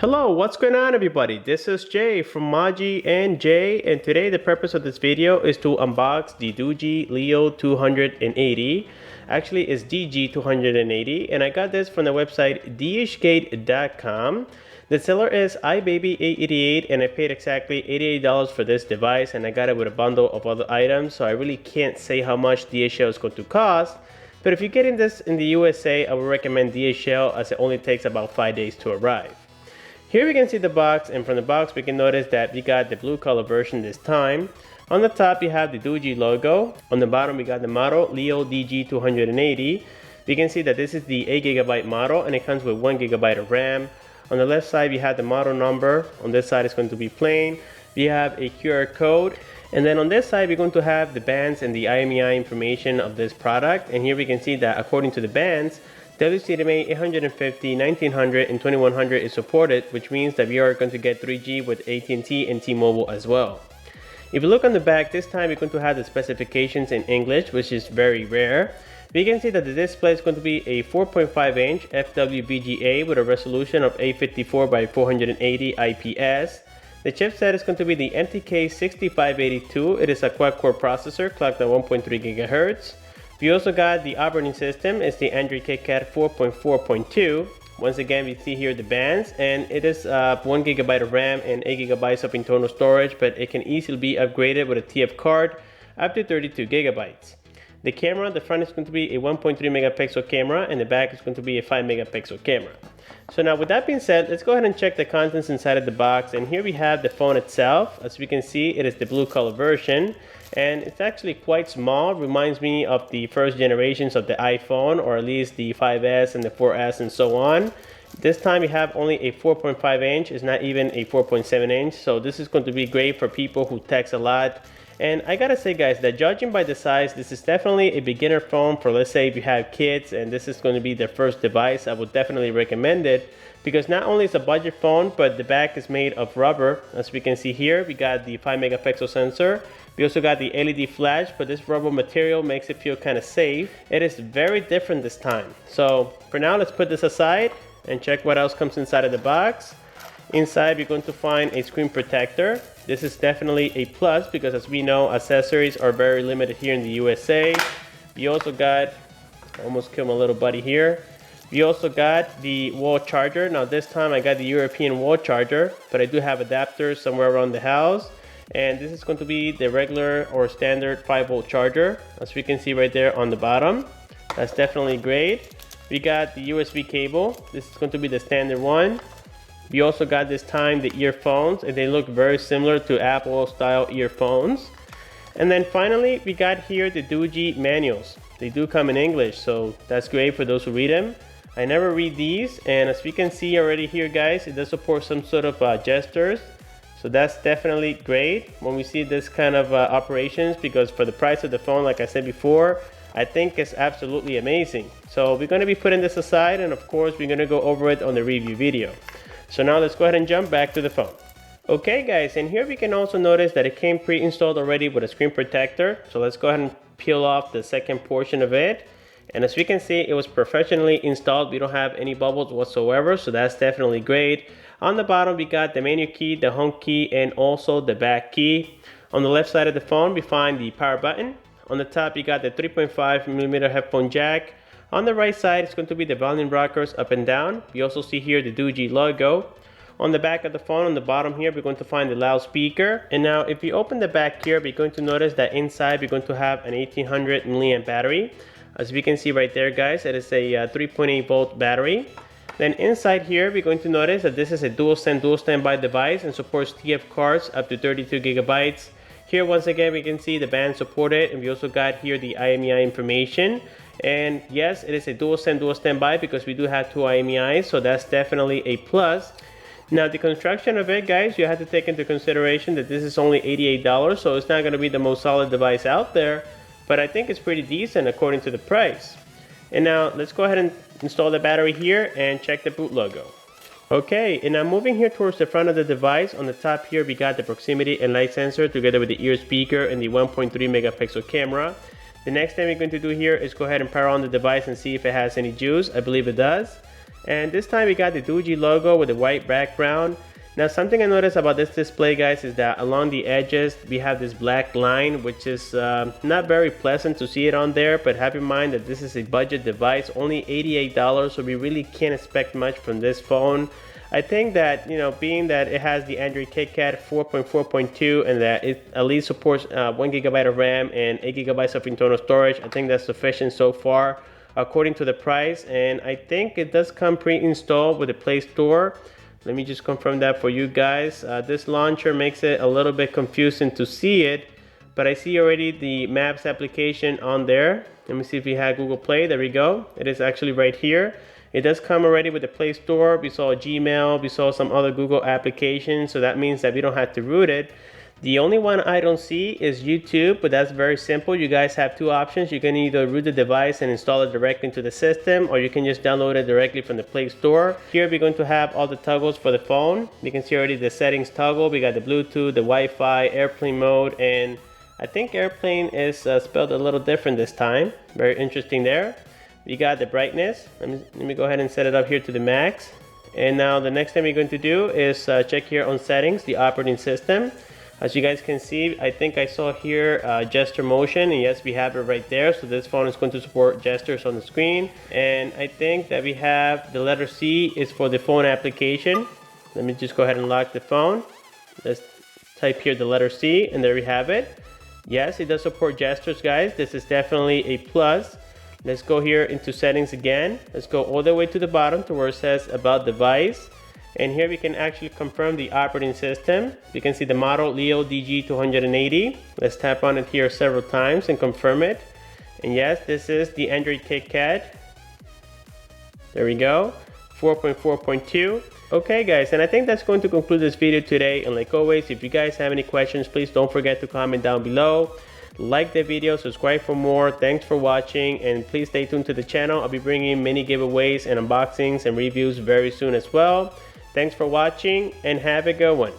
Hello, what's going on everybody? This is Jay from Maji and Jay, and today the purpose of this video is to unbox the Doogee Leo 280. Actually it's DG280, and I got this from the website DG280.com. The seller is iBaby888, and I paid exactly $88 for this device, and I got it with a bundle of other items, so I really can't say how much DHL is going to cost. But if you're getting this in the USA, I would recommend DHL, as it only takes about 5 days to arrive. Here we can see the box, and from the box we can notice that we got the blue color version this time. On the top you have the Doogee logo. On the bottom we got the model Leo DG280. You can see that this is the 8GB model, and it comes with 1GB of RAM. On the left side you have the model number. On this side it's going to be plain. We have a QR code, and then on this side we're going to have the bands and the IMEI information of this product. And here we can see that according to the bands, WCDMA 850, 1900, and 2100 is supported, which means that we are going to get 3G with AT&T and T-Mobile as well. If you look on the back, this time we're going to have the specifications in English, which is very rare. We can see that the display is going to be a 4.5-inch FWPGA with a resolution of 854 by 480 IPS. The chipset is going to be the MTK6582. It is a quad-core processor clocked at 1.3 GHz. We also got the operating system. It's the Android Kitkat 4.4.2. Once again, we see here the bands, and it is 1GB of RAM and 8GB of internal storage, but it can easily be upgraded with a TF card up to 32GB. The camera, the front is going to be a 1.3 megapixel camera, and the back is going to be a 5 megapixel camera. So now with that being said, let's go ahead and check the contents inside of the box. And here we have the phone itself. As we can see, it is the blue color version, and it's actually quite small. It reminds me of the first generations of the iPhone, or at least the 5S and the 4S and so on. This time we have only a 4.5-inch. It's not even a 4.7-inch, so this is going to be great for people who text a lot. And I gotta say guys, that judging by the size, this is definitely a beginner phone for, let's say, if you have kids and this is going to be their first device. I would definitely recommend it, because not only is a budget phone, but the back is made of rubber. As we can see here, we got the 5 megapixel sensor. We also got the LED flash, but this rubber material makes it feel kind of safe. It is very different this time. So for now, let's put this aside and check what else comes inside of the box. Inside, we're going to find a screen protector. This is definitely a plus, because as we know, accessories are very limited here in the USA. We also got, almost killed my little buddy here. We also got the wall charger. Now this time I got the European wall charger, but I do have adapters somewhere around the house. And this is going to be the regular or standard 5-volt charger, as we can see right there on the bottom. That's definitely great. We got the USB cable. This is going to be the standard one. We also got this time the earphones, and they look very similar to Apple style earphones. And then finally we got here the Doogee manuals. They do come in English, so that's great for those who read them. I never read these, and as we can see already here guys, it does support some sort of gestures. So that's definitely great when we see this kind of operations, because for the price of the phone, like I said before, I think it's absolutely amazing. So we're going to be putting this aside, and of course we're going to go over it on the review video. So now let's go ahead and jump back to the phone. Okay guys, and here we can also notice that it came pre-installed already with a screen protector. So let's go ahead and peel off the second portion of it. And as we can see, it was professionally installed. We don't have any bubbles whatsoever, so that's definitely great. On the bottom we got the menu key, the home key, and also the back key. On the left side of the phone we find the power button. On the top you got the 3.5mm headphone jack. On the right side, it's going to be the volume rockers up and down. We also see here the Doogee logo. On the back of the phone, on the bottom here, we're going to find the loudspeaker. And now if you open the back here, we're going to notice that inside we're going to have an 1800 milliamp battery. As we can see right there guys, it is a 3.8 volt battery. Then inside here, we're going to notice that this is a dual standby device and supports TF cards up to 32GB. Here once again we can see the band supported, and we also got here the IMEI information. And yes, it is a dual standby, because we do have 2 IMEIs, so that's definitely a plus. Now the construction of it guys, you have to take into consideration that this is only $88, so it's not going to be the most solid device out there, but I think it's pretty decent according to the price. And now let's go ahead and install the battery here and check the boot logo. Okay, and now moving here towards the front of the device, on the top here we got the proximity and light sensor together with the ear speaker and the 1.3 megapixel camera. The next thing we're going to do here is go ahead and power on the device and see if it has any juice. I believe it does. And this time we got the Doogee logo with the white background. Now something I noticed about this display, guys, is that along the edges we have this black line, which is not very pleasant to see it on there, but have in mind that this is a budget device, only $88, so we really can't expect much from this phone. I think that, you know, being that it has the Android Kitkat 4.4.2 and that it at least supports 1GB of RAM and 8GB of internal storage, I think that's sufficient so far according to the price. And I think it does come pre-installed with the Play Store. Let me just confirm that for you guys. This launcher makes it a little bit confusing to see it, but I see already the Maps application on there. Let me see if we have Google Play. There we go. It is actually right here. It does come already with the Play Store. We saw Gmail, we saw some other Google applications, so that means that we don't have to root it. The only one I don't see is YouTube, but that's very simple. You guys have two options. You can either root the device and install it directly into the system, or you can just download it directly from the Play Store. Here we're going to have all the toggles for the phone. You can see already the settings toggle. We got the Bluetooth, the Wi-Fi, airplane mode, and I think airplane is spelled a little different this time. Very interesting there. We got the brightness. Let me go ahead and set it up here to the max. And now the next thing we're going to do is check here on settings, the operating system. As you guys can see, I think I saw here gesture motion, and yes, we have it right there. So this phone is going to support gestures on the screen. And I think that we have the letter C is for the phone application. Let me just go ahead and lock the phone. Let's type here the letter C, and there we have it. Yes, it does support gestures, guys. This is definitely a plus. Let's go here into settings again. Let's go all the way to the bottom to where it says about device. And here we can actually confirm the operating system. You can see the model Leo DG280. Let's tap on it here several times and confirm it. And yes, this is the Android Kitkat. There we go, 4.4.2. Okay guys, and I think that's going to conclude this video today. And like always, if you guys have any questions, please don't forget to comment down below. Like the video, subscribe for more. Thanks for watching, and please stay tuned to the channel. I'll be bringing many giveaways and unboxings and reviews very soon as well. Thanks for watching, and have a good one.